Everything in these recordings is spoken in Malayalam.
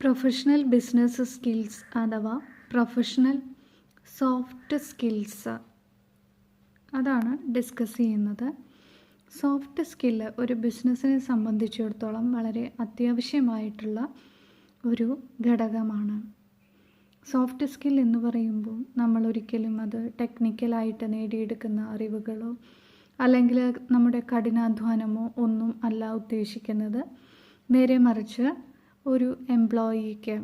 പ്രൊഫഷണൽ ബിസിനസ് സ്കിൽസ് അഥവാ പ്രൊഫഷണൽ സോഫ്റ്റ് സ്കിൽസ് അതാണ് ഡിസ്കസ് ചെയ്യുന്നത്. സോഫ്റ്റ് സ്കില്ല് ഒരു ബിസിനസ്സിനെ സംബന്ധിച്ചിടത്തോളം വളരെ അത്യാവശ്യമായിട്ടുള്ള ഒരു ഘടകമാണ്. സോഫ്റ്റ് സ്കിൽ എന്ന് പറയുമ്പോൾ നമ്മൾ ഒരിക്കലും അത് ടെക്നിക്കലായിട്ട് നേടിയെടുക്കുന്ന അറിവുകളോ അല്ലെങ്കിൽ നമ്മുടെ കഠിനാധ്വാനമോ ഒന്നും അല്ല ഉദ്ദേശിക്കുന്നത്. നേരെ മറിച്ച് ഒരു എംപ്ലോയിക്ക്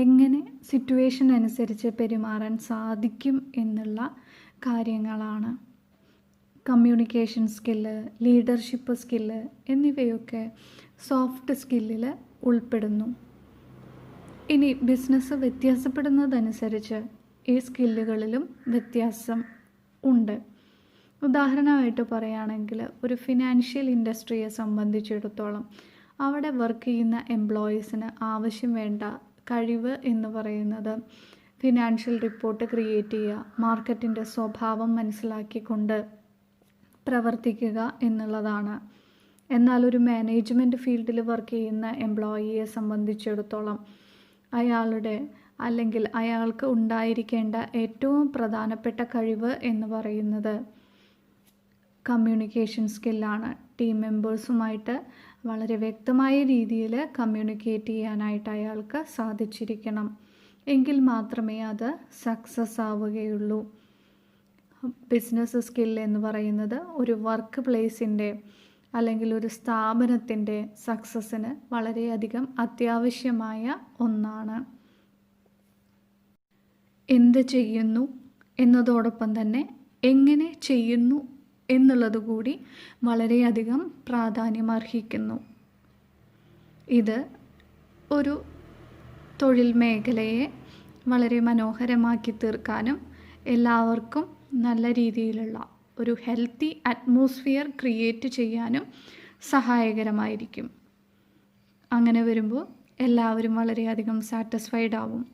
എങ്ങനെ സിറ്റുവേഷൻ അനുസരിച്ച് പെരുമാറാൻ സാധിക്കും എന്നുള്ള കാര്യങ്ങളാണ്. കമ്മ്യൂണിക്കേഷൻ സ്കില്ല്, ലീഡർഷിപ്പ് സ്കില്ല് എന്നിവയൊക്കെ സോഫ്റ്റ് സ്കില്ലിൽ ഉൾപ്പെടുന്നു. ഇനി ബിസിനസ് വ്യത്യാസപ്പെടുന്നതനുസരിച്ച് ഈ സ്കില്ലുകളിലും വ്യത്യാസം ഉണ്ട്. ഉദാഹരണമായിട്ട് പറയുകയാണെങ്കിൽ ഒരു ഫിനാൻഷ്യൽ ഇൻഡസ്ട്രിയെ സംബന്ധിച്ചിടത്തോളം അവിടെ വർക്ക് ചെയ്യുന്ന എംപ്ലോയീസിന് ആവശ്യം വേണ്ട കഴിവ് എന്ന് പറയുന്നത് ഫിനാൻഷ്യൽ റിപ്പോർട്ട് ക്രിയേറ്റ് ചെയ്യുക, മാർക്കറ്റിൻ്റെ സ്വഭാവം മനസ്സിലാക്കിക്കൊണ്ട് പ്രവർത്തിക്കുക എന്നുള്ളതാണ്. എന്നാൽ ഒരു മാനേജ്മെൻറ്റ് ഫീൽഡിൽ വർക്ക് ചെയ്യുന്ന എംപ്ലോയിയെ സംബന്ധിച്ചിടത്തോളം അയാൾക്ക് ഉണ്ടായിരിക്കേണ്ട ഏറ്റവും പ്രധാനപ്പെട്ട കഴിവ് എന്ന് പറയുന്നത് കമ്മ്യൂണിക്കേഷൻ സ്കില്ലാണ്. ടീം മെമ്പേഴ്സുമായിട്ട് വളരെ വ്യക്തമായ രീതിയിൽ കമ്മ്യൂണിക്കേറ്റ് ചെയ്യാനായിട്ട് അയാൾക്ക് സാധിച്ചിരിക്കണം. എങ്കിൽ മാത്രമേ അത് സക്സസ് ആവുകയുള്ളൂ. ബിസിനസ് സ്കിൽ എന്ന് പറയുന്നത് ഒരു വർക്ക് പ്ലേസിൻ്റെ അല്ലെങ്കിൽ ഒരു സ്ഥാപനത്തിൻ്റെ സക്സസ്സിന് വളരെയധികം അത്യാവശ്യമായ ഒന്നാണ്. എന്ത് ചെയ്യുന്നു എന്നതോടൊപ്പം തന്നെ എങ്ങനെ ചെയ്യുന്നു എന്നുള്ളത് കൂടി വളരെയധികം പ്രാധാന്യമർഹിക്കുന്നു. ഇത് ഒരു തൊഴിൽ മേഖലയെ വളരെ മനോഹരമാക്കി തീർക്കാനും എല്ലാവർക്കും നല്ല രീതിയിലുള്ള ഒരു ഹെൽത്തി അറ്റ്മോസ്ഫിയർ ക്രിയേറ്റ് ചെയ്യാനും സഹായകരമായിരിക്കും. അങ്ങനെ വരുമ്പോൾ എല്ലാവരും വളരെയധികം സാറ്റിസ്ഫൈഡ് ആവും.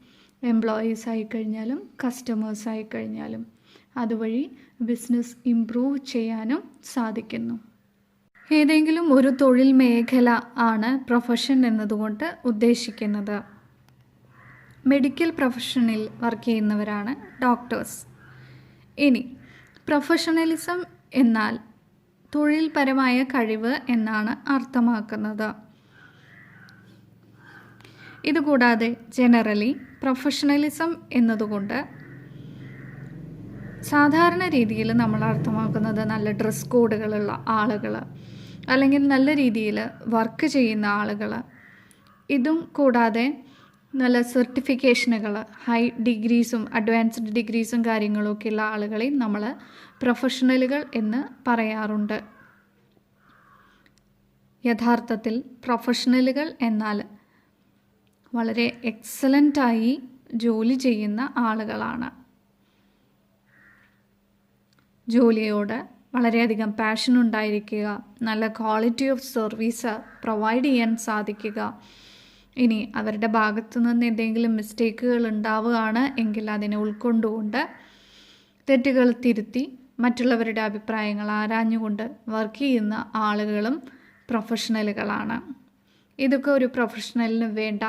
എംപ്ലോയീസ് ആയിക്കഴിഞ്ഞാലും കസ്റ്റമേഴ്സ് ആയിക്കഴിഞ്ഞാലും അതുവഴി ബിസിനസ് ഇംപ്രൂവ് ചെയ്യാനും സാധിക്കുന്നു. ഏതെങ്കിലും ഒരു തൊഴിൽ മേഖല ആണ് പ്രൊഫഷൻ എന്നതുകൊണ്ട് ഉദ്ദേശിക്കുന്നത്. മെഡിക്കൽ പ്രൊഫഷനിൽ വർക്ക് ചെയ്യുന്നവരാണ് ഡോക്ടേഴ്സ്. ഇനി പ്രൊഫഷണലിസം എന്നാൽ തൊഴിൽപരമായ കഴിവ് എന്നാണ് അർത്ഥമാക്കുന്നത്. ഇതുകൂടാതെ ജനറലി പ്രൊഫഷണലിസം എന്നതുകൊണ്ട് സാധാരണ രീതിയിൽ നമ്മൾ അർത്ഥമാക്കുന്നത് നല്ല ഡ്രസ് കോഡുകളുള്ള ആളുകൾ അല്ലെങ്കിൽ നല്ല രീതിയിൽ വർക്ക് ചെയ്യുന്ന ആളുകൾ. ഇതും കൂടാതെ നല്ല സർട്ടിഫിക്കേഷനുകൾ, ഹൈ ഡിഗ്രീസും അഡ്വാൻസ്ഡ് ഡിഗ്രീസും കാര്യങ്ങളൊക്കെ ഉള്ള ആളുകളെ നമ്മൾ പ്രൊഫഷണലുകൾ എന്ന് പറയാറുണ്ട്. യഥാർത്ഥത്തിൽ പ്രൊഫഷണലുകൾ എന്നാൽ വളരെ എക്സലൻ്റായി ജോലി ചെയ്യുന്ന ആളുകളാണ്. ജോലിയോട് വളരെയധികം പാഷൻ ഉണ്ടായിരിക്കുക, നല്ല ക്വാളിറ്റി ഓഫ് സർവീസ് പ്രൊവൈഡ് ചെയ്യാൻ സാധിക്കുക. ഇനി അവരുടെ ഭാഗത്തു നിന്ന് എന്തെങ്കിലും മിസ്റ്റേക്കുകൾ ഉണ്ടാവുകയാണ് എങ്കിൽ അതിനെ ഉൾക്കൊണ്ടുകൊണ്ട് തെറ്റുകൾ തിരുത്തി മറ്റുള്ളവരുടെ അഭിപ്രായങ്ങൾ ആരാഞ്ഞുകൊണ്ട് വർക്ക് ചെയ്യുന്ന ആളുകളും പ്രൊഫഷണലുകളാണ്. ഇതൊക്കെ ഒരു പ്രൊഫഷണലിന് വേണ്ട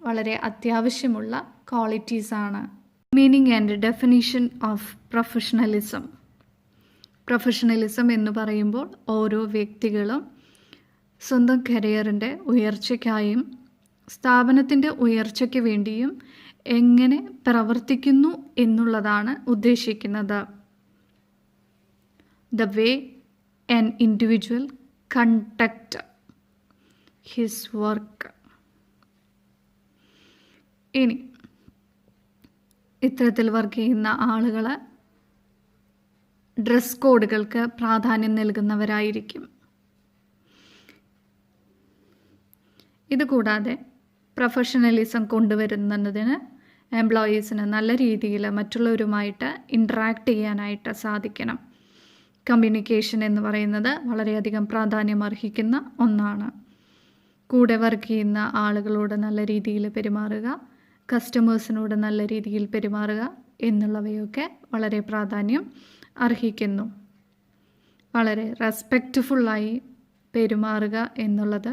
വളരെ അത്യാവശ്യമുള്ള ക്വാളിറ്റീസാണ്. Meaning and definition of professionalism. Professionalism എന്ന് പറയുമ്പോൾ ഓരോ വ്യക്തികളും സ്വന്തം കരിയറിൻ്റെ ഉയർച്ചയ്ക്കായും സ്ഥാപനത്തിൻ്റെ ഉയർച്ചയ്ക്ക് വേണ്ടിയും എങ്ങനെ പ്രവർത്തിക്കുന്നു എന്നുള്ളതാണ് ഉദ്ദേശിക്കുന്നത്. The way an individual conduct his work. ഇനി ഇത്തരത്തിൽ വർക്ക് ചെയ്യുന്ന ആളുകൾ ഡ്രസ് കോഡുകൾക്ക് പ്രാധാന്യം നൽകുന്നവരായിരിക്കും. ഇതുകൂടാതെ പ്രൊഫഷണലിസം കൊണ്ടുവരുന്നതിന് എംപ്ലോയീസിന് നല്ല രീതിയിൽ മറ്റുള്ളവരുമായിട്ട് ഇൻട്രാക്ട് ചെയ്യാനായിട്ട് സാധിക്കണം. കമ്മ്യൂണിക്കേഷൻ എന്ന് പറയുന്നത് വളരെയധികം പ്രാധാന്യം അർഹിക്കുന്ന ഒന്നാണ്. കൂടെ വർക്ക് ചെയ്യുന്ന ആളുകളോട് നല്ല രീതിയിൽ പെരുമാറുക, കസ്റ്റമേഴ്സിനോട് നല്ല രീതിയിൽ പെരുമാറുക എന്നുള്ളവയൊക്കെ വളരെ പ്രാധാന്യം അർഹിക്കുന്നു. വളരെ റെസ്പെക്റ്റ്ഫുള്ളായി പെരുമാറുക എന്നുള്ളത്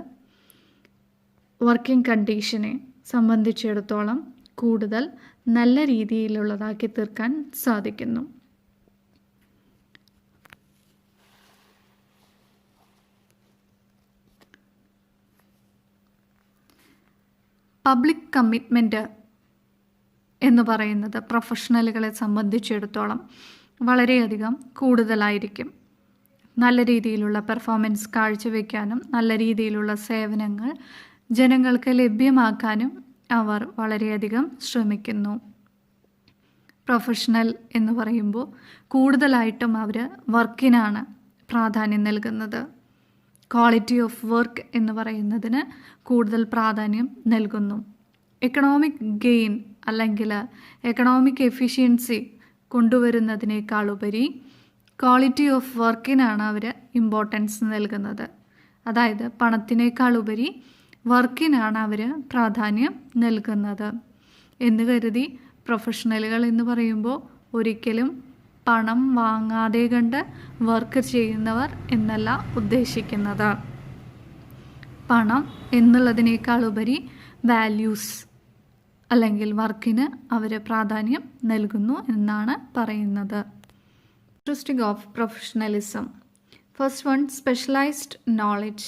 വർക്കിംഗ് കണ്ടീഷനെ സംബന്ധിച്ചിടത്തോളം കൂടുതൽ നല്ല രീതിയിലുള്ളതാക്കി തീർക്കാൻ സാധിക്കുന്നു. പബ്ലിക് കമ്മിറ്റ്മെൻറ്റ് എന്ന് പറയുന്നത് പ്രൊഫഷണലുകളെ സംബന്ധിച്ചിടത്തോളം വളരെയധികം കൂടുതലായിരിക്കും. നല്ല രീതിയിലുള്ള പെർഫോമൻസ് കാഴ്ചവെക്കാനും നല്ല രീതിയിലുള്ള സേവനങ്ങൾ ജനങ്ങൾക്ക് ലഭ്യമാക്കാനും അവർ വളരെയധികം ശ്രമിക്കുന്നു. പ്രൊഫഷണൽ എന്ന് പറയുമ്പോൾ കൂടുതലായിട്ടും അവർ വർക്കിനാണ് പ്രാധാന്യം നൽകുന്നത്. ക്വാളിറ്റി ഓഫ് വർക്ക് എന്ന് പറയുന്നതിന് കൂടുതൽ പ്രാധാന്യം നൽകുന്നു. എക്കണോമിക് ഗെയിൻ അല്ലെങ്കിൽ എക്കണോമിക് എഫിഷ്യൻസി കൊണ്ടുവരുന്നതിനേക്കാളുപരി ക്വാളിറ്റി ഓഫ് വർക്കിനാണ് അവർ ഇമ്പോർട്ടൻസ് നൽകുന്നത്. അതായത് പണത്തിനേക്കാളുപരി വർക്കിനാണ് അവർ പ്രാധാന്യം നൽകുന്നത്. എന്ന് കരുതി പ്രൊഫഷണലുകൾ എന്ന് പറയുമ്പോൾ ഒരിക്കലും പണം വാങ്ങാതെ കണ്ട് വർക്ക് ചെയ്യുന്നവർ എന്നല്ല ഉദ്ദേശിക്കുന്നത്. പണം എന്നുള്ളതിനേക്കാളുപരി വാല്യൂസ് അല്ലെങ്കിൽ വർക്കിന് അവർ പ്രാധാന്യം നൽകുന്നു എന്നാണ് പറയുന്നത്. Interesting of professionalism. First one, specialised knowledge.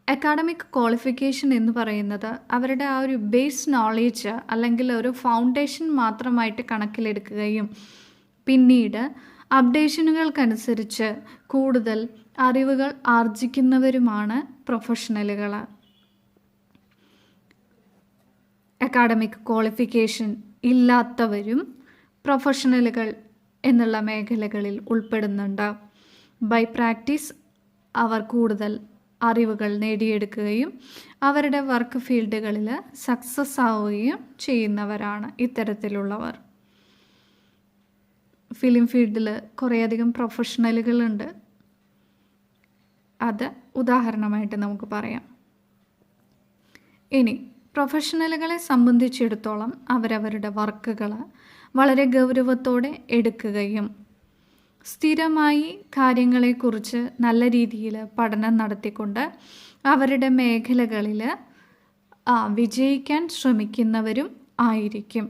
Academic qualification എന്ന് പറയുന്നത് അവരുടെ ആ ഒരു ബേസ് നോളേജ് അല്ലെങ്കിൽ ഒരു ഫൗണ്ടേഷൻ മാത്രമായിട്ട് കണക്കിലെടുക്കുകയും പിന്നീട് അപ്ഡേഷനുകൾക്കനുസരിച്ച് കൂടുതൽ അറിവുകൾ ആർജിക്കുന്നവരുമാണ് പ്രൊഫഷണലുകൾ. അക്കാഡമിക് ക്വാളിഫിക്കേഷൻ ഇല്ലാത്തവരും പ്രൊഫഷണലുകൾ എന്നുള്ള മേഖലകളിൽ ഉൾപ്പെടുന്നുണ്ട്. ബൈ പ്രാക്ടീസ് അവർ കൂടുതൽ അറിവുകൾ നേടിയെടുക്കുകയും അവരുടെ വർക്ക് ഫീൽഡുകളിൽ സക്സസ് ആവുകയും ചെയ്യുന്നവരാണ് ഇത്തരത്തിലുള്ളവർ. ഫിലിം ഫീൽഡിൽ കുറേയധികം പ്രൊഫഷണലുകളുണ്ട്. അത് ഉദാഹരണമായിട്ട് നമുക്ക് പറയാം. ഇനി പ്രൊഫഷണലുകളെ സംബന്ധിച്ചിടത്തോളം അവരവരുടെ വർക്കുകൾ വളരെ ഗൗരവത്തോടെ എടുക്കുകയും സ്ഥിരമായി കാര്യങ്ങളെക്കുറിച്ച് നല്ല രീതിയിൽ പഠനം നടത്തിക്കൊണ്ട് അവരുടെ മേഖലകളിൽ വിജയിക്കാൻ ശ്രമിക്കുന്നവരും ആയിരിക്കും.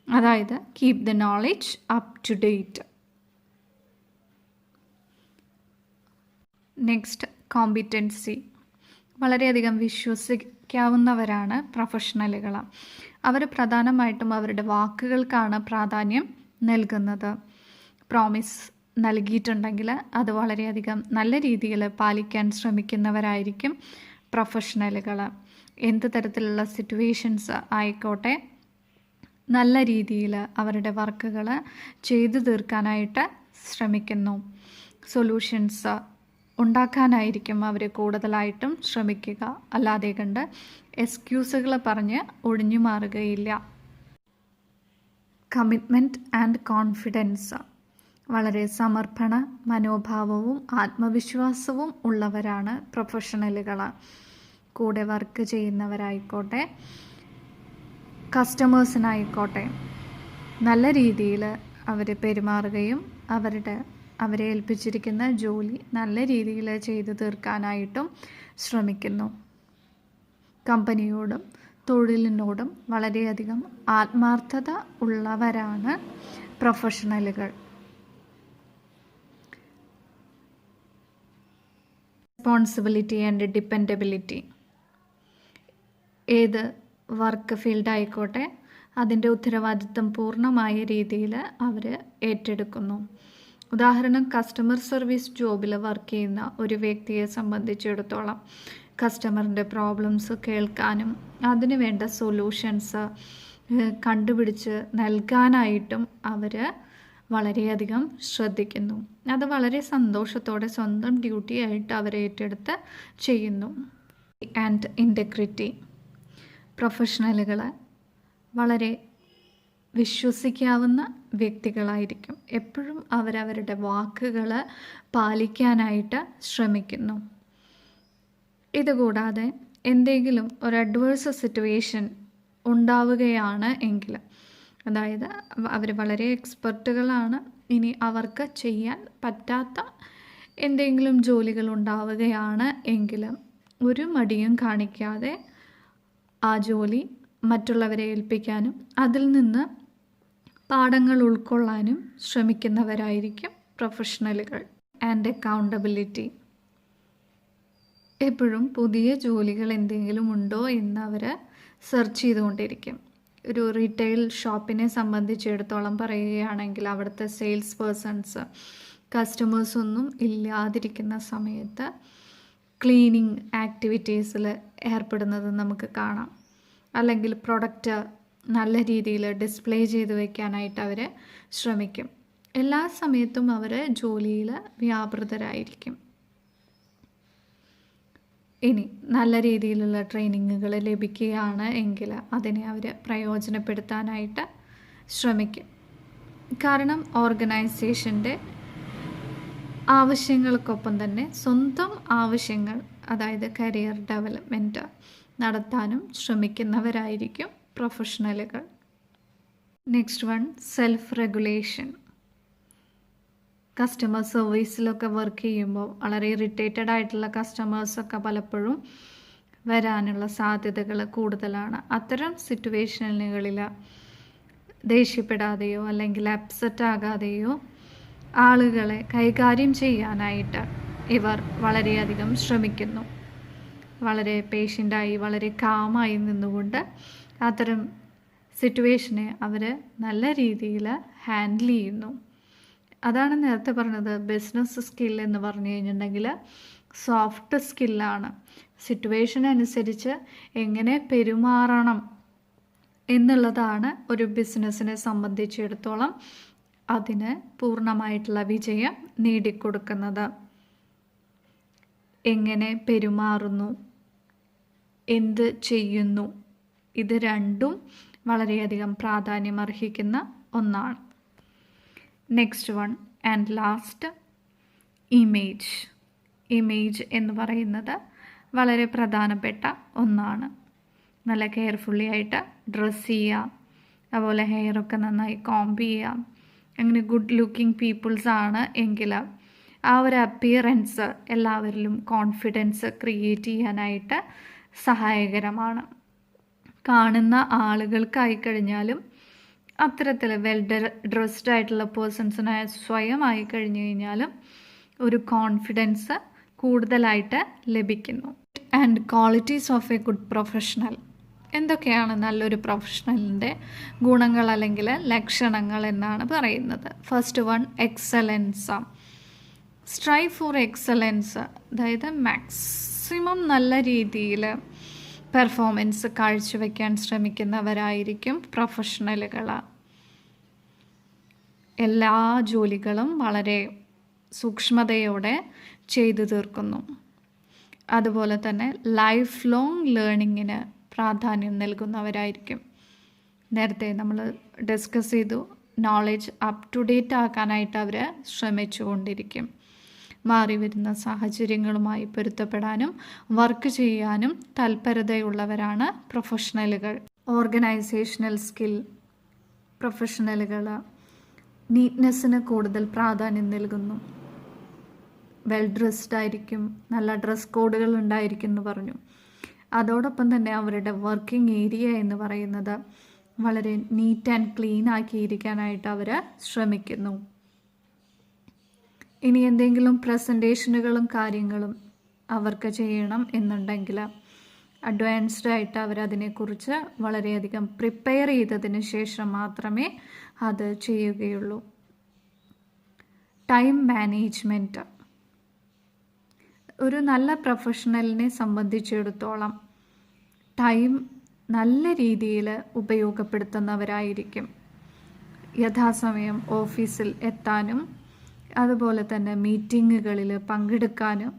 അതായത് keep the knowledge up to date. Next, competency. വളരെയധികം വിശ്വസിക്കാവുന്നവരാണ് പ്രൊഫഷണലുകൾ. അവർ പ്രധാനമായിട്ടും അവരുടെ വാക്കുകൾക്കാണ് പ്രാധാന്യം നൽകുന്നത്. പ്രോമിസ് നൽകിയിട്ടുണ്ടെങ്കിൽ അത് വളരെയധികം നല്ല രീതിയിൽ പാലിക്കാൻ ശ്രമിക്കുന്നവരായിരിക്കും പ്രൊഫഷണലുകൾ. എന്ത് തരത്തിലുള്ള സിറ്റുവേഷൻസ് ആയിക്കോട്ടെ നല്ല രീതിയിൽ അവരുടെ വർക്കുകൾ ചെയ്തു തീർക്കാനായിട്ട് ശ്രമിക്കുന്നു. സൊല്യൂഷൻസ് ഉണ്ടാക്കാനായിരിക്കും അവർ കൂടുതലായിട്ടും ശ്രമിക്കുക. അല്ലാതെ കണ്ട് എക്സ്ക്യൂസുകൾ പറഞ്ഞ് ഒഴിഞ്ഞു മാറുകയില്ല. Commitment and confidence. വളരെ സമർപ്പണ മനോഭാവവും ആത്മവിശ്വാസവും ഉള്ളവരാണ് പ്രൊഫഷണലുകൾ. കൂടെ വർക്ക് ചെയ്യുന്നവരായിക്കോട്ടെ കസ്റ്റമേഴ്സിനായിക്കോട്ടെ നല്ല രീതിയിൽ അവർ പെരുമാറുകയും അവരെ ഏൽപ്പിച്ചിരിക്കുന്ന ജോലി നല്ല രീതിയിൽ ചെയ്തു തീർക്കാനായിട്ടും ശ്രമിക്കുന്നു. കമ്പനിയോടും തൊഴിലിനോടും വളരെയധികം ആത്മാർത്ഥത ഉള്ളവരാണ് പ്രൊഫഷണലുകൾ. Responsibility and dependability. ഏത് വർക്ക് ഫീൽഡായിക്കോട്ടെ അതിൻ്റെ ഉത്തരവാദിത്വം പൂർണ്ണമായ രീതിയിൽ അവർ ഏറ്റെടുക്കുന്നു. ഉദാഹരണം, കസ്റ്റമർ സർവീസ് ജോബിൽ വർക്ക് ചെയ്യുന്ന ഒരു വ്യക്തിയെ സംബന്ധിച്ചിടത്തോളം കസ്റ്റമറിൻ്റെ പ്രോബ്ലംസ് കേൾക്കാനും അതിന് വേണ്ട സൊല്യൂഷൻസ് കണ്ടുപിടിച്ച് നൽകാനായിട്ടും അവർ വളരെയധികം ശ്രദ്ധിക്കുന്നു. അത് വളരെ സന്തോഷത്തോടെ സ്വന്തം ഡ്യൂട്ടി ആയിട്ട് അവർ ഏറ്റെടുത്ത് ചെയ്യുന്നു. And integrity. പ്രൊഫഷണലുകൾ വളരെ വിശ്വസിക്കാവുന്ന വ്യക്തികളായിരിക്കും. എപ്പോഴും അവരവരുടെ വാക്കുകൾ പാലിക്കാനായിട്ട് ശ്രമിക്കുന്നു. ഇതുകൂടാതെ എന്തെങ്കിലും ഒരു അഡ്വേഴ്സ് സിറ്റുവേഷൻ ഉണ്ടാവുകയാണ് എങ്കിൽ, അതായത് അവർ വളരെ എക്സ്പെർട്ടുകളാണ്, ഇനി അവർക്ക് ചെയ്യാൻ പറ്റാത്ത എന്തെങ്കിലും ജോലികൾ ഉണ്ടാവുകയാണ് എങ്കിൽ ഒരു മടിയും കാണിക്കാതെ ആ ജോലി മറ്റുള്ളവരെ ഏൽപ്പിക്കാനും അതിൽ നിന്ന് പാഠങ്ങൾ ഉൾക്കൊള്ളാനും ശ്രമിക്കുന്നവരായിരിക്കും പ്രൊഫഷണലുകൾ. And accountability. എപ്പോഴും പുതിയ ജോലികൾ എന്തെങ്കിലും ഉണ്ടോ എന്ന് അവർ സെർച്ച് ചെയ്തുകൊണ്ടിരിക്കും. ഒരു റീറ്റെയിൽ ഷോപ്പിനെ സംബന്ധിച്ചിടത്തോളം പറയുകയാണെങ്കിൽ അവിടുത്തെ സെയിൽസ് പേഴ്സൺസ് കസ്റ്റമേഴ്സൊന്നും ഇല്ലാതിരിക്കുന്ന സമയത്ത് ക്ലീനിങ് ആക്ടിവിറ്റീസിൽ ഏർപ്പെടുന്നത് നമുക്ക് കാണാം. അല്ലെങ്കിൽ പ്രൊഡക്റ്റ് നല്ല രീതിയിൽ ഡിസ്പ്ലേ ചെയ്ത് വയ്ക്കാനായിട്ട് അവർ ശ്രമിക്കും. എല്ലാ സമയത്തും അവർ ജോലിയിൽ വ്യാപൃതരായിരിക്കും. ഇനി നല്ല രീതിയിലുള്ള ട്രെയിനിങ്ങുകൾ ലഭിക്കുകയാണ് എങ്കിൽ അതിനെ അവർ പ്രയോജനപ്പെടുത്താനായിട്ട് ശ്രമിക്കും. കാരണം ഓർഗനൈസേഷൻ്റെ ആവശ്യങ്ങൾക്കൊപ്പം തന്നെ സ്വന്തം ആവശ്യങ്ങൾ, അതായത് കരിയർ ഡെവലപ്മെൻറ്റ് നടത്താനും ശ്രമിക്കുന്നവരായിരിക്കും പ്രൊഫഷണലുകൾ. Next one, self regulation. Customer സർവീസിലൊക്കെ വർക്ക് ചെയ്യുമ്പോൾ വളരെ ഇറിറ്റേറ്റഡ് ആയിട്ടുള്ള കസ്റ്റമേഴ്സൊക്കെ പലപ്പോഴും വരാനുള്ള സാധ്യതകൾ കൂടുതലാണ്. അത്തരം സിറ്റുവേഷനുകളിൽ ദേഷ്യപ്പെടാതെയോ അല്ലെങ്കിൽ അപ്സെറ്റ് ആകാതെയോ ആളുകളെ കൈകാര്യം ചെയ്യാനായിട്ട് ഇവർ വളരെയധികം ശ്രമിക്കുന്നു. വളരെ പേഷ്യൻ്റായി വളരെ കാമായി നിന്നുകൊണ്ട് അത്തരം സിറ്റുവേഷനെ അവർ നല്ല രീതിയിൽ ഹാൻഡിൽ ചെയ്യുന്നു. അതാണ് നേരത്തെ പറഞ്ഞത്, ബിസിനസ് സ്കിൽ എന്ന് പറഞ്ഞു കഴിഞ്ഞിട്ടുണ്ടെങ്കിൽ സോഫ്റ്റ് സ്കില്ലാണ്. സിറ്റുവേഷൻ അനുസരിച്ച് എങ്ങനെ പെരുമാറണം എന്നുള്ളതാണ് ഒരു ബിസിനസ്സിനെ സംബന്ധിച്ചിടത്തോളം അതിന് പൂർണ്ണമായിട്ടുള്ള വിജയം നേടിക്കൊടുക്കുന്നത്. എങ്ങനെ പെരുമാറുന്നു, എന്ത് ചെയ്യുന്നു, ഇത് രണ്ടും വളരെയധികം പ്രാധാന്യമർഹിക്കുന്ന ഒന്നാണ്. Next one and last, image. Image എന്ന് പറയുന്നത് വളരെ പ്രധാനപ്പെട്ട ഒന്നാണ്. നല്ല കെയർഫുള്ളി ആയിട്ട് ഡ്രസ്സ് ചെയ്യുക, അതുപോലെ ഹെയറൊക്കെ നന്നായി കോംബ് ചെയ്യുക. അങ്ങനെ ഗുഡ് ലുക്കിംഗ് പീപ്പിൾസ് ആണ് എങ്കിൽ ആ ഒരു അപ്പിയറൻസ് എല്ലാവരിലും കോൺഫിഡൻസ് ക്രിയേറ്റ് ചെയ്യാനായിട്ട് സഹായകരമാണ്. കാണുന്ന ആളുകൾക്കായിക്കഴിഞ്ഞാലും അത്തരത്തിൽ വെൽ ഡ്രസ്ഡ് ആയിട്ടുള്ള പേഴ്സൺസിനെ സ്വയം ആയിക്കഴിഞ്ഞു കഴിഞ്ഞാലും ഒരു കോൺഫിഡൻസ് കൂടുതലായിട്ട് ലഭിക്കുന്നു. And qualities of A good professional. എന്തൊക്കെയാണ് നല്ലൊരു പ്രൊഫഷണലിൻ്റെ ഗുണങ്ങൾ അല്ലെങ്കിൽ ലക്ഷണങ്ങൾ എന്നാണ് പറയുന്നത്. First one, excellence. Strive for excellence, അതായത് മാക്സിമം നല്ല രീതിയിൽ പെർഫോമൻസ് കാഴ്ചവെക്കാൻ ശ്രമിക്കുന്നവരായിരിക്കും പ്രൊഫഷണലുകൾ. എല്ലാ ജോലികളും വളരെ സൂക്ഷ്മതയോടെ ചെയ്തു തീർക്കുന്നു. അതുപോലെ തന്നെ ലൈഫ് ലോങ് ലേണിങ്ങിന് പ്രാധാന്യം നൽകുന്നവരായിരിക്കും. നേരത്തെ നമ്മൾ ഡിസ്കസ് ചെയ്തു, നോളജ് അപ് ടു ഡേറ്റ് ആക്കാനായിട്ട് അവർ ശ്രമിച്ചുകൊണ്ടിരിക്കും. മാറി വരുന്ന സാഹചര്യങ്ങളുമായി പൊരുത്തപ്പെടാനും വർക്ക് ചെയ്യാനും തൽപരതയുള്ളവരാണ് പ്രൊഫഷണലുകൾ. Organisational skill. പ്രൊഫഷണലുകൾ നീറ്റ്നെസ്സിന് കൂടുതൽ പ്രാധാന്യം നൽകുന്നു. വെൽ ഡ്രസ്ഡ് ആയിരിക്കും, നല്ല ഡ്രസ് കോഡുകൾ ഉണ്ടായിരിക്കും എന്ന് പറഞ്ഞു. അതോടൊപ്പം തന്നെ അവരുടെ വർക്കിംഗ് ഏരിയ എന്ന് പറയുന്നത് വളരെ നീറ്റ് ആൻഡ് ക്ലീൻ ആക്കിയിരിക്കാനായിട്ട് അവർ ശ്രമിക്കുന്നു. ഇനി എന്തെങ്കിലും പ്രസൻറ്റേഷനുകളും കാര്യങ്ങളും അവർക്ക് ചെയ്യണം എന്നുണ്ടെങ്കിൽ അഡ്വാൻസ്ഡ് ആയിട്ട് അവരതിനെക്കുറിച്ച് വളരെയധികം പ്രിപ്പയർ ചെയ്തതിന് ശേഷം മാത്രമേ അത് ചെയ്യുകയുള്ളൂ. Time management. ഒരു നല്ല പ്രൊഫഷണലിനെ സംബന്ധിച്ചിടത്തോളം ടൈം നല്ല രീതിയിൽ ഉപയോഗപ്പെടുത്തുന്നവരായിരിക്കും. യഥാസമയം ഓഫീസിൽ എത്താനും അതുപോലെ തന്നെ മീറ്റിങ്ങുകളിൽ പങ്കെടുക്കാനും,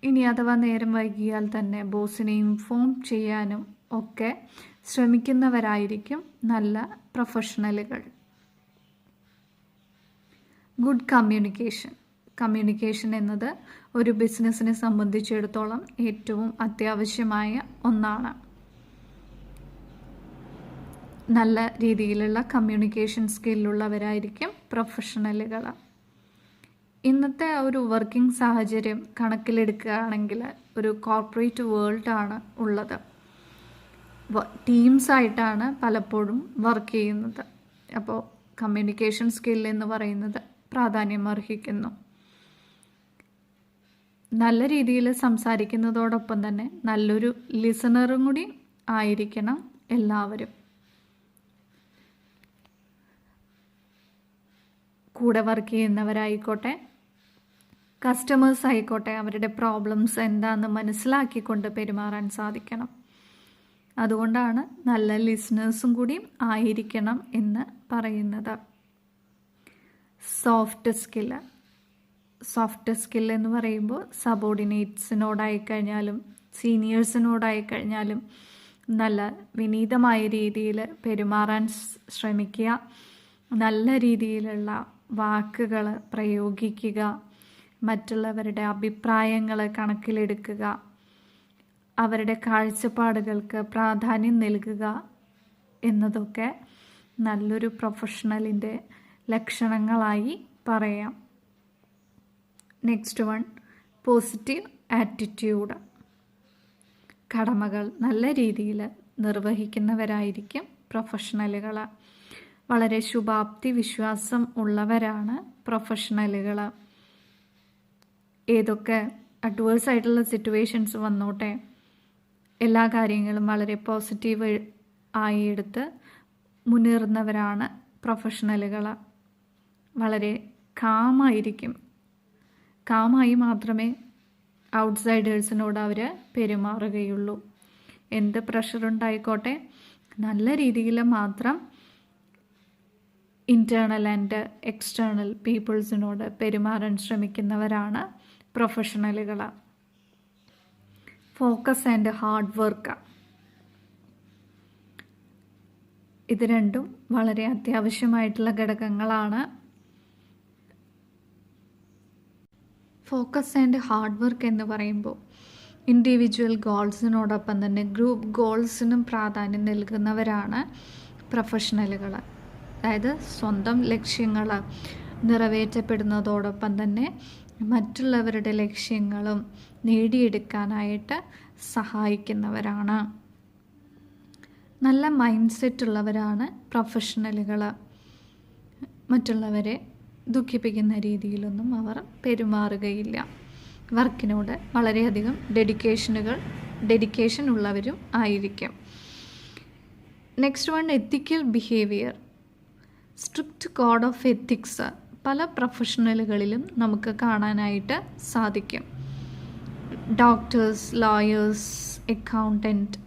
ഇനി അഥവാ നേരം വൈകിയാൽ തന്നെ ബോസിനെ ഇൻഫോം ചെയ്യാനും ഒക്കെ ശ്രമിക്കുന്നവരായിരിക്കും നല്ല പ്രൊഫഷണലുകൾ. Good communication. കമ്മ്യൂണിക്കേഷൻ എന്നത് ഒരു ബിസിനസ്സിനെ സംബന്ധിച്ചിടത്തോളം ഏറ്റവും അത്യാവശ്യമായ ഒന്നാണ്. നല്ല രീതിയിലുള്ള കമ്മ്യൂണിക്കേഷൻ സ്കില്ലുള്ളവരായിരിക്കും പ്രൊഫഷണലുകൾ. ഇന്നത്തെ ഒരു വർക്കിംഗ് സാഹചര്യം കണക്കിലെടുക്കുകയാണെങ്കിൽ ഒരു കോർപ്പറേറ്റ് വേൾഡാണ് ഉള്ളത്. ടീംസായിട്ടാണ് പലപ്പോഴും വർക്ക് ചെയ്യുന്നത്. അപ്പോൾ കമ്മ്യൂണിക്കേഷൻ സ്കിൽ എന്ന് പറയുന്നത് പ്രാധാന്യം അർഹിക്കുന്നു. നല്ല രീതിയിൽ സംസാരിക്കുന്നതോടൊപ്പം തന്നെ നല്ലൊരു ലിസണറും കൂടി ആയിരിക്കണം എല്ലാവരും. കൂടെ വർക്ക് ചെയ്യുന്നവരായിക്കോട്ടെ, കസ്റ്റമേഴ്സ് ആയിക്കോട്ടെ, അവരുടെ പ്രോബ്ലംസ് എന്താണെന്ന് മനസ്സിലാക്കിക്കൊണ്ട് പെരുമാറാൻ സാധിക്കണം. അതുകൊണ്ടാണ് നല്ല ലിസണേഴ്സും കൂടി ആയിരിക്കണം എന്ന് പറയുന്നത്. സോഫ്റ്റ് സ്കിൽ എന്ന് പറയുമ്പോൾ സബോർഡിനേറ്റ്സിനോടായിക്കഴിഞ്ഞാലും സീനിയേഴ്സിനോടായിക്കഴിഞ്ഞാലും നല്ല വിനീതമായ രീതിയിൽ പെരുമാറാൻ ശ്രമിക്കുക. നല്ല രീതിയിലുള്ള വാക്കുകൾ പ്രയോഗിക്കുക. മറ്റുള്ളവരുടെ അഭിപ്രായങ്ങൾ കണക്കിലെടുക്കുക. അവരുടെ കാഴ്ചപ്പാടുകൾക്ക് പ്രാധാന്യം നൽകുക എന്നതൊക്കെ നല്ലൊരു പ്രൊഫഷണലിൻ്റെ ലക്ഷണങ്ങളായി പറയാം. Next one, positive attitude. കടമകൾ നല്ല രീതിയിൽ നിർവഹിക്കുന്നവരായിരിക്കും പ്രൊഫഷണലുകൾ. വളരെ ശുഭാപ്തി വിശ്വാസം ഉള്ളവരാണ് പ്രൊഫഷണലുകൾ. ഏതൊക്കെ അഡ്വേഴ്സ് ആയിട്ടുള്ള സിറ്റുവേഷൻസ് വന്നോട്ടെ, എല്ലാ കാര്യങ്ങളും വളരെ പോസിറ്റീവ് ആയി എടുത്ത് മുന്നേറുന്നവരാണ് പ്രൊഫഷണലുകൾ. വളരെ കാമായി മാത്രമേ ഔട്ട്സൈഡേഴ്സിനോട് അവർ പെരുമാറുകയുള്ളൂ. എന്ത് പ്രഷറുണ്ടായിക്കോട്ടെ നല്ല രീതിയിൽ മാത്രം ഇൻറ്റേർണൽ ആൻഡ് എക്സ്റ്റേണൽ പീപ്പിൾസിനോട് പെരുമാറാൻ ശ്രമിക്കുന്നവരാണ് പ്രൊഫഷണലുകൾ. Focus and hard work. ഇത് രണ്ടും വളരെ അത്യാവശ്യമായിട്ടുള്ള ഘടകങ്ങളാണ്. ഫോക്കസ് ആൻഡ് ഹാർഡ് വർക്ക് എന്ന് പറയുമ്പോൾ ഇൻഡിവിജ്വൽ ഗോൾസിനോടൊപ്പം തന്നെ ഗ്രൂപ്പ് ഗോൾസിനും പ്രാധാന്യം നൽകുന്നവരാണ് പ്രൊഫഷണലുകൾ. അതായത് സ്വന്തം ലക്ഷ്യങ്ങൾ നിറവേറ്റപ്പെടുന്നതോടൊപ്പം തന്നെ മറ്റുള്ളവരുടെ ലക്ഷ്യങ്ങളും നേടിയെടുക്കാനായിട്ട് സഹായിക്കുന്നവരാണ്. നല്ല മൈൻഡ് സെറ്റ് ഉള്ളവരാണ് പ്രൊഫഷണലുകൾ. മറ്റുള്ളവരെ ദുഃഖിപ്പിക്കുന്ന രീതിയിലൊന്നും അവർ പെരുമാറുകയില്ല. വർക്കിനോട് വളരെയധികം ഡെഡിക്കേഷൻ ഉള്ളവരും ആയിരിക്കും. Next one, ethical behaviour. Strict code of ethics പല പ്രൊഫഷണലുകളിലും നമുക്ക് കാണാനായിട്ട് സാധിക്കും. ഡോക്ടേഴ്സ്, ലോയേഴ്സ്, അക്കൗണ്ടൻറ്റ്,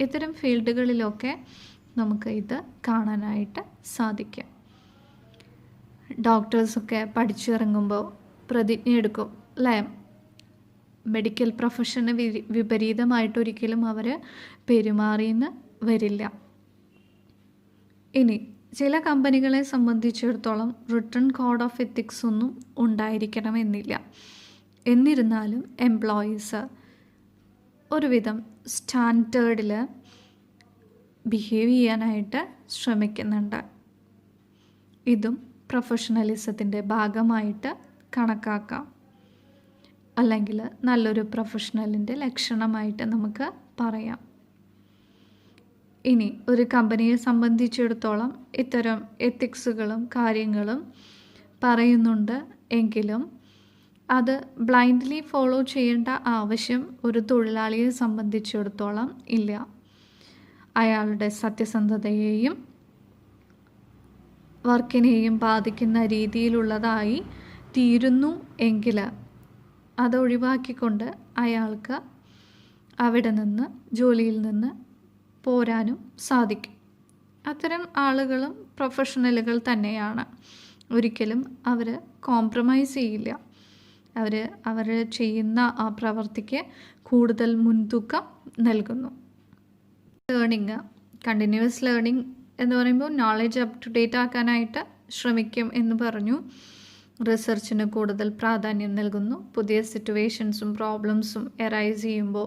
ഇത്തരം ഫീൽഡുകളിലൊക്കെ നമുക്ക് ഇത് കാണാനായിട്ട് സാധിക്കും. ഡോക്ടേഴ്സൊക്കെ പഠിച്ചിറങ്ങുമ്പോൾ പ്രതിജ്ഞ എടുക്കും അല്ലേ? മെഡിക്കൽ പ്രൊഫഷന് വിപരീതമായിട്ടൊരിക്കലും അവർ പെരുമാറിയെന്ന് വരില്ല. ഇനി ചില കമ്പനികളെ സംബന്ധിച്ചിടത്തോളം റിട്ടൺ കോഡ് ഓഫ് എത്തിക്സ് ഒന്നും ഉണ്ടായിരിക്കണമെന്നില്ല. എന്നിരുന്നാലും എംപ്ലോയീസ് ഒരുവിധം സ്റ്റാൻഡേർഡിൽ ബിഹേവ് ചെയ്യാനായിട്ട് ശ്രമിക്കുന്നുണ്ട്. ഇതും പ്രൊഫഷണലിസത്തിൻ്റെ ഭാഗമായിട്ട് കണക്കാക്കാം, അല്ലെങ്കിൽ നല്ലൊരു പ്രൊഫഷണലിൻ്റെ ലക്ഷണമായിട്ട് നമുക്ക് പറയാം. ഇനി ഒരു കമ്പനിയെ സംബന്ധിച്ചിടത്തോളം ഇത്തരം എത്തിക്സുകളും കാര്യങ്ങളും പറയുന്നുണ്ട് എങ്കിലും അത് ബ്ലൈൻഡ്ലി ഫോളോ ചെയ്യേണ്ട ആവശ്യം ഒരു തൊഴിലാളിയെ സംബന്ധിച്ചിടത്തോളം ഇല്ല. അയാളുടെ സത്യസന്ധതയെയും വർക്കിനെയും ബാധിക്കുന്ന രീതിയിലുള്ളതായി തീരുന്നു എങ്കിൽ അതൊഴിവാക്കിക്കൊണ്ട് അയാൾക്ക് അവിടെ നിന്ന് ജോലിയിൽ നിന്ന് പോരാനും സാധിക്കും. അത്തരം ആളുകളും പ്രൊഫഷണലുകൾ തന്നെയാണ്. ഒരിക്കലും അവർ കോംപ്രമൈസ് ചെയ്യില്ല. അവർ ചെയ്യുന്ന ആ പ്രവൃത്തിക്ക് കൂടുതൽ മുൻതൂക്കം നൽകുന്നു. കണ്ടിന്യൂസ് ലേണിംഗ് എന്ന് പറയുമ്പോൾ നോളജ് അപ് ടു ഡേറ്റ് ആക്കാനായിട്ട് ശ്രമിക്കും എന്ന് പറഞ്ഞു. റിസർച്ചിന് കൂടുതൽ പ്രാധാന്യം നൽകുന്നു. പുതിയ സിറ്റുവേഷൻസും പ്രോബ്ലംസും എറൈസ് ചെയ്യുമ്പോൾ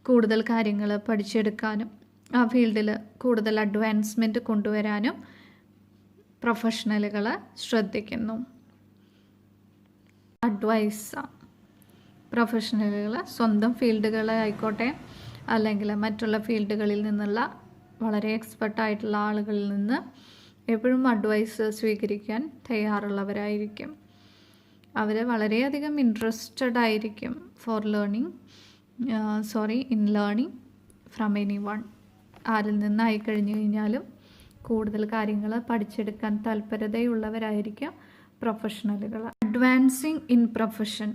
കൂടുതൽ കാര്യങ്ങൾ പഠിച്ചെടുക്കാനും ആ ഫീൽഡിൽ കൂടുതൽ അഡ്വാൻസ്മെൻറ്റ് കൊണ്ടുവരാനും പ്രൊഫഷണലുകൾ ശ്രദ്ധിക്കുന്നു. അഡ്വൈസ്. പ്രൊഫഷണലുകൾ സ്വന്തം ഫീൽഡുകളായിക്കോട്ടെ അല്ലെങ്കിൽ മറ്റുള്ള ഫീൽഡുകളിൽ നിന്നുള്ള വളരെ എക്സ്പെർട്ടായിട്ടുള്ള ആളുകളിൽ നിന്ന് എപ്പോഴും അഡ്വൈസ് സ്വീകരിക്കാൻ തയ്യാറുള്ളവരായിരിക്കും. അവർ വളരെയധികം ഇൻട്രസ്റ്റഡ് ആയിരിക്കും in learning from any one. ആരിൽ നിന്നായി കഴിഞ്ഞു കഴിഞ്ഞാലും കൂടുതൽ കാര്യങ്ങൾ പഠിച്ചെടുക്കാൻ താല്പര്യതയുള്ളവരായിരിക്കും പ്രൊഫഷണലുകൾ. അഡ്വാൻസിങ് ഇൻ പ്രൊഫഷൻ,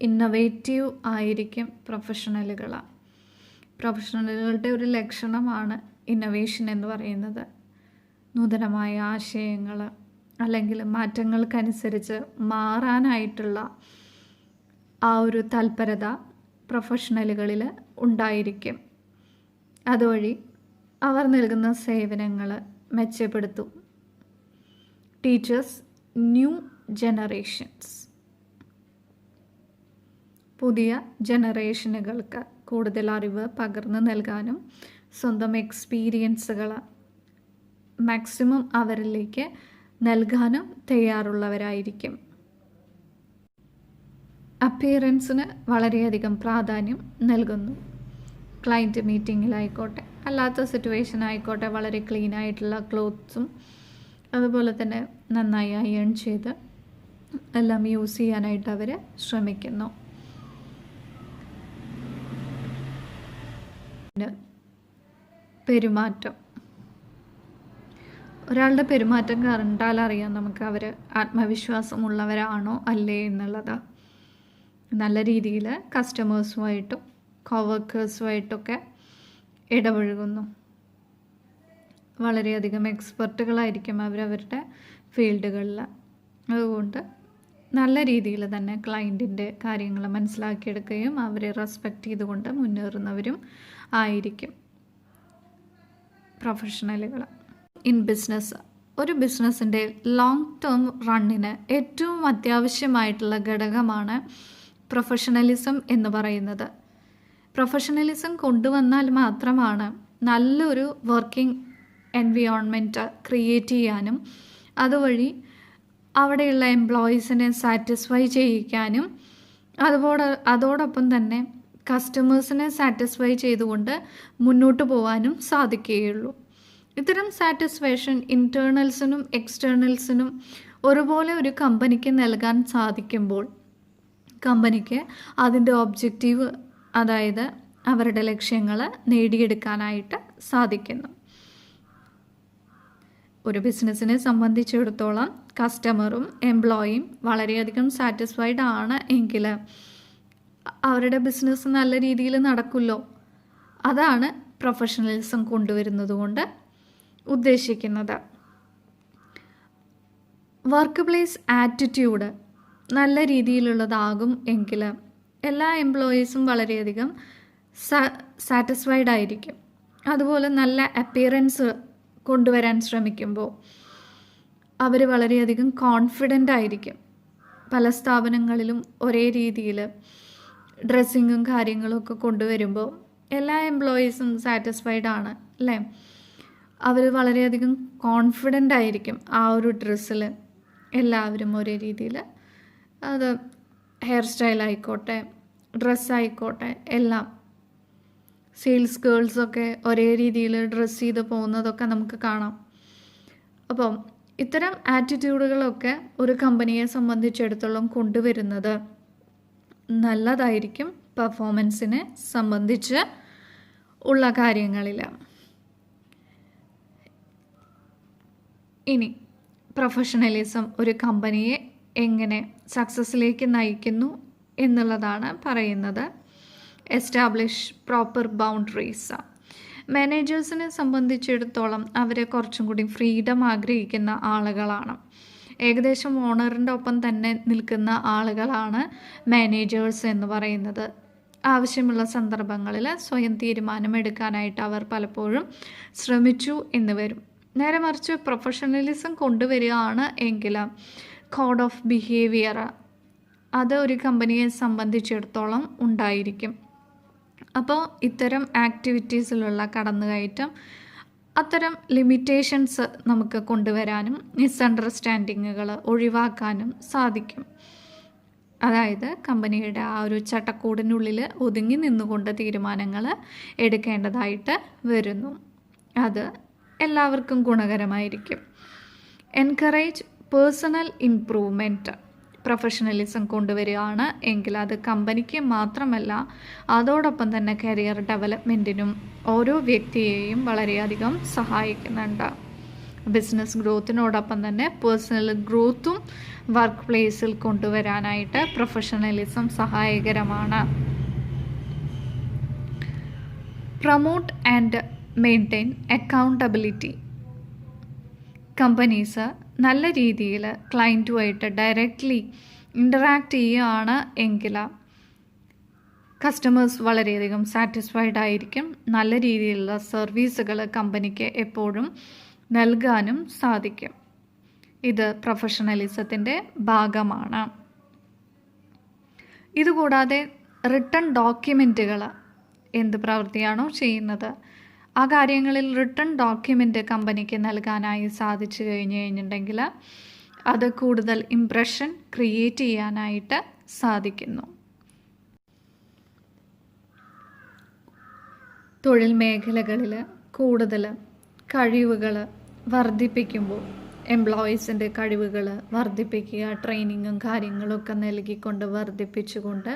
ഇന്നൊവേറ്റീവ് ആയിരിക്കും പ്രൊഫഷണലുകൾ. പ്രൊഫഷണലുകളുടെ ഒരു ലക്ഷണമാണ് ഇന്നൊവേഷൻ എന്ന് പറയുന്നത്. നൂതനമായ ആശയങ്ങൾ അല്ലെങ്കിൽ മാറ്റങ്ങൾക്കനുസരിച്ച് മാറാനായിട്ടുള്ള ആ ഒരു തൽപരത പ്രൊഫഷണലുകളിൽ ഉണ്ടായിരിക്കും. അതുവഴി അവർ നൽകുന്ന സേവനങ്ങൾ മെച്ചപ്പെടുത്തും. ടീച്ചേഴ്സ് ന്യൂ ജനറേഷൻസ്, പുതിയ ജനറേഷനുകൾക്ക് കൂടുതൽ അറിവ് പകർന്നു നൽകാനും സ്വന്തം എക്സ്പീരിയൻസുകൾ മാക്സിമം അവരിലേക്ക് നൽകാനും തയ്യാറുള്ളവരായിരിക്കും. അപ്പിയറൻസിന് വളരെയധികം പ്രാധാന്യം നൽകുന്നു. ക്ലയൻറ്റ് മീറ്റിങ്ങിലായിക്കോട്ടെ അല്ലാത്ത സിറ്റുവേഷൻ ആയിക്കോട്ടെ, വളരെ ക്ലീൻ ആയിട്ടുള്ള ക്ലോത്ത്സും അതുപോലെ തന്നെ നന്നായി അയൺ ചെയ്ത് എല്ലാം യൂസ് ചെയ്യാനായിട്ട് അവർ ശ്രമിക്കുന്നു. പെരുമാറ്റം, ഒരാളുടെ പെരുമാറ്റം കണ്ടാൽ അറിയാം നമുക്ക് അവർ ആത്മവിശ്വാസമുള്ളവരാണോ അല്ലേ എന്നുള്ളത്. നല്ല രീതിയിൽ കസ്റ്റമേഴ്സുമായിട്ടും കോവർക്കേഴ്സുമായിട്ടൊക്കെ ഇടപഴകുന്നു. വളരെയധികം എക്സ്പെർട്ടുകളായിരിക്കും അവരവരുടെ ഫീൽഡുകളിൽ. അതുകൊണ്ട് നല്ല രീതിയിൽ തന്നെ ക്ലയൻറ്റിൻ്റെ കാര്യങ്ങൾ മനസ്സിലാക്കിയെടുക്കുകയും അവരെ റെസ്പെക്റ്റ് ചെയ്തുകൊണ്ട് മുന്നേറുന്നവരും ആയിരിക്കും പ്രൊഫഷണലുകൾ. ഇൻ ബിസിനസ്, ഒരു ബിസിനസ്സിൻ്റെ ലോങ് ടേം റണ്ണിന് ഏറ്റവും അത്യാവശ്യമായിട്ടുള്ള ഘടകമാണ് പ്രൊഫഷണലിസം എന്ന് പറയുന്നത്. പ്രൊഫഷണലിസം കൊണ്ടുവന്നാൽ മാത്രമാണ് നല്ലൊരു വർക്കിംഗ് എൻവയോൺമെൻറ്റ് ക്രിയേറ്റ് ചെയ്യാനും അതുവഴി അവിടെയുള്ള എംപ്ലോയീസിനെ സാറ്റിസ്ഫൈ ചെയ്യിക്കാനും അതോടൊപ്പം തന്നെ കസ്റ്റമേഴ്സിനെ സാറ്റിസ്ഫൈ ചെയ്തുകൊണ്ട് മുന്നോട്ട് പോകാനും സാധിക്കുകയുള്ളൂ. ഇത്തരം സാറ്റിസ്ഫാക്ഷൻ ഇൻറ്റേർണൽസിനും എക്സ്റ്റേർണൽസിനും ഒരുപോലെ ഒരു കമ്പനിക്ക് നൽകാൻ സാധിക്കുമ്പോൾ കമ്പനിക്ക് അതിൻ്റെ ഒബ്ജക്റ്റീവ്, അതായത് അവരുടെ ലക്ഷ്യങ്ങൾ നേടിയെടുക്കാനായിട്ട് സാധിക്കുന്നു. ഒരു ബിസിനസ്സിനെ സംബന്ധിച്ചിടത്തോളം കസ്റ്റമറും എംപ്ലോയിയും വളരെയധികം സാറ്റിസ്ഫൈഡ് ആണ് എങ്കിൽ അവരുടെ ബിസിനസ് നല്ല രീതിയിൽ നടക്കുമല്ലോ. അതാണ് പ്രൊഫഷണലിസം കൊണ്ടുവരുന്നത് കൊണ്ട് ഉദ്ദേശിക്കുന്നത്. വർക്ക് പ്ലേസ് ആറ്റിറ്റ്യൂഡ് നല്ല രീതിയിലുള്ളതാകും എങ്കിൽ എല്ലാ എംപ്ലോയീസും വളരെയധികം സാറ്റിസ്ഫൈഡ് ആയിരിക്കും. അതുപോലെ നല്ല അപ്പിയറൻസ് കൊണ്ടുവരാൻ ശ്രമിക്കുമ്പോൾ അവർ വളരെയധികം കോൺഫിഡൻ്റ് ആയിരിക്കും. പല സ്ഥാപനങ്ങളിലും ഒരേ രീതിയിൽ ഡ്രസ്സിങ്ങും കാര്യങ്ങളും ഒക്കെ കൊണ്ടുവരുമ്പോൾ എല്ലാ എംപ്ലോയീസും സാറ്റിസ്ഫൈഡ് ആണ് അല്ലേ. അവർ വളരെയധികം കോൺഫിഡൻ്റ് ആയിരിക്കും ആ ഒരു ഡ്രസ്സിൽ. എല്ലാവരും ഒരേ രീതിയിൽ, അത് ഹെയർ സ്റ്റൈലായിക്കോട്ടെ ഡ്രസ്സായിക്കോട്ടെ എല്ലാം. സെയിൽസ് ഗേൾസൊക്കെ ഒരേ രീതിയിൽ ഡ്രസ്സ് ചെയ്ത് പോകുന്നതൊക്കെ നമുക്ക് കാണാം. അപ്പം ഇത്തരം ആറ്റിറ്റ്യൂഡുകളൊക്കെ ഒരു കമ്പനിയെ സംബന്ധിച്ചിടത്തോളം കൊണ്ടുവരുന്നത് നല്ലതായിരിക്കും പെർഫോമൻസിനെ സംബന്ധിച്ച് ഉള്ള കാര്യങ്ങളിൽ. ഇനി പ്രൊഫഷണലിസം ഒരു കമ്പനിയെ എങ്ങനെ സക്സസ്സിലേക്ക് നയിക്കുന്നു എന്നുള്ളതാണ് പറയുന്നത്. Establish proper boundaries. മാനേജേഴ്സിനെ സംബന്ധിച്ചിടത്തോളം അവർ കുറച്ചും കൂടി ഫ്രീഡം ആഗ്രഹിക്കുന്ന ആളുകളാണ്. ഏകദേശം ഓണറിൻ്റെ ഒപ്പം തന്നെ നിൽക്കുന്ന ആളുകളാണ് മാനേജേഴ്സ് എന്ന് പറയുന്നത്. ആവശ്യമുള്ള സന്ദർഭങ്ങളിൽ സ്വയം തീരുമാനമെടുക്കാനായിട്ട് അവർ പലപ്പോഴും ശ്രമിച്ചു എന്ന് വരും. നേരെ മറിച്ച് പ്രൊഫഷണലിസം കൊണ്ടുവരികയാണ് എങ്കിൽ കോഡ് ഓഫ് ബിഹേവിയർ അത് ഒരു കമ്പനിയെ സംബന്ധിച്ചിടത്തോളം ഉണ്ടായിരിക്കും. അപ്പോൾ ഇത്തരം ആക്ടിവിറ്റീസിലുള്ള കടന്നുകയറ്റം, അത്തരം ലിമിറ്റേഷൻസ് നമുക്ക് കൊണ്ടുവരാനും മിസ്അണ്ടർസ്റ്റാൻഡിങ്ങുകൾ ഒഴിവാക്കാനും സാധിക്കും. അതായത് കമ്പനിയുടെ ആ ഒരു ചട്ടക്കൂടിനുള്ളിൽ ഒതുങ്ങി നിന്നുകൊണ്ട് തീരുമാനങ്ങൾ എടുക്കേണ്ടതായിട്ട് വരുന്നു. അത് എല്ലാവർക്കും ഗുണകരമായിരിക്കും. എൻകറേജ് പേഴ്സണൽ ഇംപ്രൂവ്മെൻറ്റ്, പ്രൊഫഷണലിസം കൊണ്ടുവരികയാണ് എങ്കിൽ അത് കമ്പനിക്ക് മാത്രമല്ല, അതോടൊപ്പം തന്നെ കരിയർ ഡെവലപ്മെൻറ്റിനും ഓരോ വ്യക്തിയെയും വളരെയധികം സഹായിക്കുന്നുണ്ട്. ബിസിനസ് ഗ്രോത്തിനോടൊപ്പം തന്നെ പേഴ്സണൽ ഗ്രോത്തും വർക്ക് പ്ലേസിൽ കൊണ്ടുവരാനായിട്ട് പ്രൊഫഷണലിസം സഹായകരമാണ്. Promote and maintain accountability. Companies നല്ല രീതിയിൽ ക്ലയൻറ്റുമായിട്ട് ഡയറക്റ്റ്ലി ഇൻ്ററാക്റ്റ് ചെയ്യുകയാണ് എങ്കിൽ കസ്റ്റമേഴ്സ് വളരെയധികം സാറ്റിസ്ഫൈഡ് ആയിരിക്കും. നല്ല രീതിയിലുള്ള സർവീസുകൾ കമ്പനിക്ക് എപ്പോഴും നൽകാനും സാധിക്കും. ഇത് പ്രൊഫഷണലിസത്തിൻ്റെ ഭാഗമാണ്. ഇതുകൂടാതെ റിട്ടൺ ഡോക്യുമെൻറ്റുകൾ എന്ത് പ്രവൃത്തിയാണോ ചെയ്യുന്നത് ആ കാര്യങ്ങളിൽ റിട്ടൺ ഡോക്യുമെൻ്റ് കമ്പനിക്ക് നൽകാനായി സാധിച്ചു കഴിഞ്ഞിട്ടുണ്ടെങ്കിൽ അത് കൂടുതൽ ഇംപ്രഷൻ ക്രിയേറ്റ് ചെയ്യാനായിട്ട് സാധിക്കുന്നു. തൊഴിൽ മേഖലകളിൽ കൂടുതൽ കഴിവുകൾ വർദ്ധിപ്പിക്കുമ്പോൾ എംപ്ലോയീസിൻ്റെ കഴിവുകൾ വർദ്ധിപ്പിക്കുക, ട്രെയിനിങ്ങും കാര്യങ്ങളൊക്കെ നൽകിക്കൊണ്ട് വർദ്ധിപ്പിച്ചുകൊണ്ട്,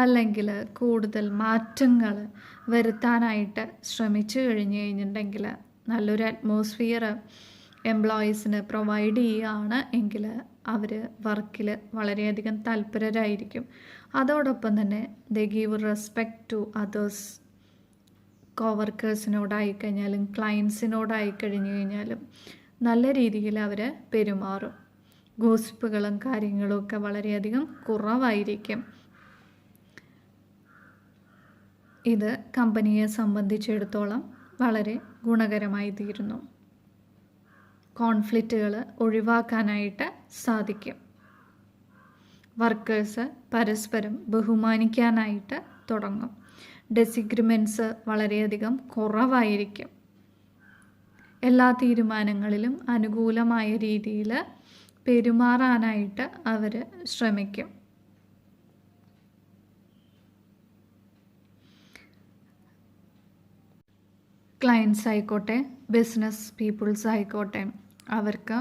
അല്ലെങ്കിൽ കൂടുതൽ മാറ്റങ്ങൾ വരുത്താനായിട്ട് ശ്രമിച്ചു കഴിഞ്ഞിട്ടുണ്ടെങ്കിൽ നല്ലൊരു അറ്റ്മോസ്ഫിയർ എംപ്ലോയീസിന് പ്രൊവൈഡ് ചെയ്യുകയാണ് എങ്കിൽ അവർ വർക്കിൽ വളരെയധികം തൽപരരായിരിക്കും. അതോടൊപ്പം തന്നെ they give respect to others. കോവർക്കേഴ്സിനോടായിക്കഴിഞ്ഞാലും ക്ലയൻസിനോടായിക്കഴിഞ്ഞു കഴിഞ്ഞാലും നല്ല രീതിയിൽ അവർ പെരുമാറും. ഗോസിപ്പുകളും കാര്യങ്ങളും ഒക്കെ വളരെയധികം കുറവായിരിക്കും. ഇത് കമ്പനിയെ സംബന്ധിച്ചിടത്തോളം വളരെ ഗുണകരമായി തീരുന്നു. കോൺഫ്ലിക്റ്റുകൾ ഒഴിവാക്കാനായിട്ട് സാധിക്കും. വർക്കേഴ്സ് പരസ്പരം ബഹുമാനിക്കാനായിട്ട് തുടങ്ങും. ഡിസഗ്രിമെൻറ്റ്സ് വളരെയധികം കുറവായിരിക്കും. എല്ലാ തീരുമാനങ്ങളിലും അനുകൂലമായ രീതിയിൽ പെരുമാറാനായിട്ട് അവർ ശ്രമിക്കും. ക്ലയൻസ് ആയിക്കോട്ടെ, ബിസിനസ് പീപ്പിൾസ് ആയിക്കോട്ടെ, അവർക്ക്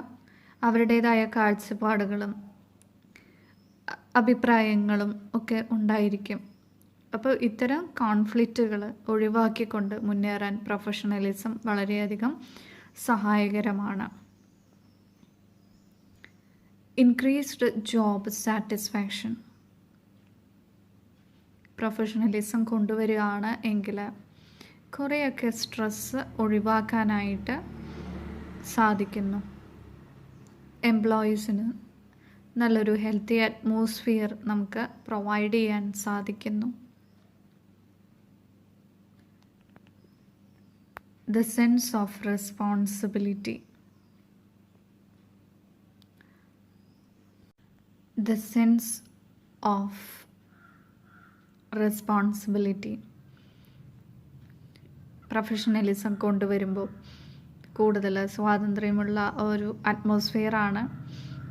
അവരുടേതായ കാഴ്ചപ്പാടുകളും അഭിപ്രായങ്ങളും ഒക്കെ ഉണ്ടായിരിക്കും. അപ്പോൾ ഇത്തരം കോൺഫ്ലിക്റ്റുകൾ ഒഴിവാക്കിക്കൊണ്ട് മുന്നേറാൻ പ്രൊഫഷണലിസം വളരെയധികം സഹായകരമാണ്. Increased job satisfaction. പ്രൊഫഷണലിസം കൊണ്ടുവരികയാണ് എങ്കിൽ കുറേയൊക്കെ സ്ട്രെസ്സ് ഒഴിവാക്കാനായിട്ട് സാധിക്കുന്നു. എംപ്ലോയീസിന് നല്ലൊരു ഹെൽത്തി അറ്റ്മോസ്ഫിയർ നമുക്ക് പ്രൊവൈഡ് ചെയ്യാൻ സാധിക്കുന്നു. The sense of responsibility. The sense of responsibility. Professionalism കൊണ്ടുവരുമ്പോൾ കൂടുതൽ സ്വാതന്ത്ര്യമുള്ള ഒരു അറ്റ്മോസ്ഫിയറാണ്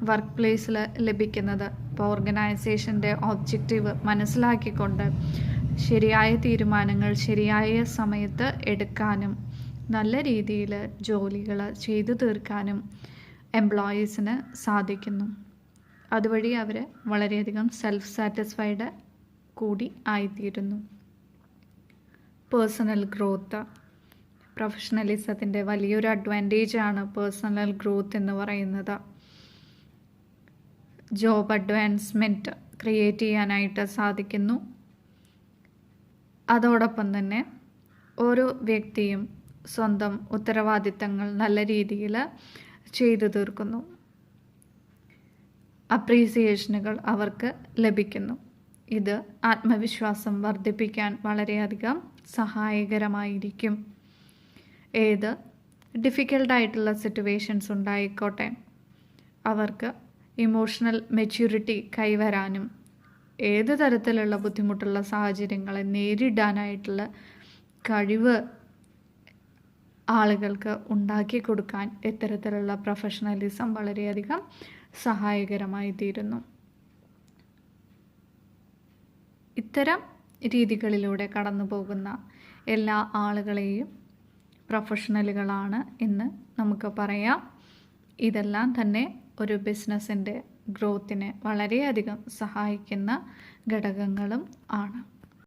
വർക്ക് പ്ലേസിൽ ലഭിക്കുന്നത്. ഇപ്പോൾ ഓർഗനൈസേഷൻ്റെ ഒബ്ജക്റ്റീവ് മനസ്സിലാക്കിക്കൊണ്ട് ശരിയായ തീരുമാനങ്ങൾ ശരിയായ സമയത്ത് എടുക്കാനും നല്ല രീതിയിൽ ജോലികൾ ചെയ്തു തീർക്കാനും എംപ്ലോയീസിന് സാധിക്കുന്നു. അതുവഴി അവർ വളരെയധികം സെൽഫ് സാറ്റിസ്ഫൈഡ് കൂടി ആയിത്തീരുന്നു. Personal growth. പ്രൊഫഷണലിസത്തിൻ്റെ വലിയൊരു അഡ്വാൻറ്റേജാണ് പേഴ്സണൽ ഗ്രോത്ത് എന്ന് പറയുന്നത്. ജോബ് അഡ്വാൻസ്മെൻറ്റ് ക്രിയേറ്റ് ചെയ്യാനായിട്ട് സാധിക്കുന്നു. അതോടൊപ്പം തന്നെ ഓരോ വ്യക്തിയും സ്വന്തം ഉത്തരവാദിത്തങ്ങൾ നല്ല രീതിയിൽ ചെയ്തു തീർക്കുന്നു. അപ്രീസിയേഷനുകൾ അവർക്ക് ലഭിക്കുന്നു. ഇത് ആത്മവിശ്വാസം വർദ്ധിപ്പിക്കാൻ വളരെയധികം സഹായകരമായിരിക്കും. ഏത് ഡിഫിക്കൽട്ടായിട്ടുള്ള സിറ്റുവേഷൻസ് ഉണ്ടായിക്കോട്ടെ, അവർക്ക് ഇമോഷണൽ മെച്യൂരിറ്റി കൈവരാനും ഏത് തരത്തിലുള്ള ബുദ്ധിമുട്ടുള്ള സാഹചര്യങ്ങളെ നേരിടാനായിട്ടുള്ള കഴിവ് ആളുകൾക്ക് ഉണ്ടാക്കി കൊടുക്കാൻ ഇത്തരത്തിലുള്ള പ്രൊഫഷണലിസം വളരെയധികം സഹായകരമായി തീരുന്നു. ഇത്തരം രീതികളിലൂടെ കടന്നു പോകുന്ന എല്ലാ ആളുകളെയും പ്രൊഫഷണലുകളാണ് എന്ന് നമുക്ക് പറയാം. ഇതെല്ലാം തന്നെ ഒരു ബിസിനസ്സിൻ്റെ ഗ്രോത്തിനെ വളരെയധികം സഹായിക്കുന്ന ഘടകങ്ങളും ആണ്.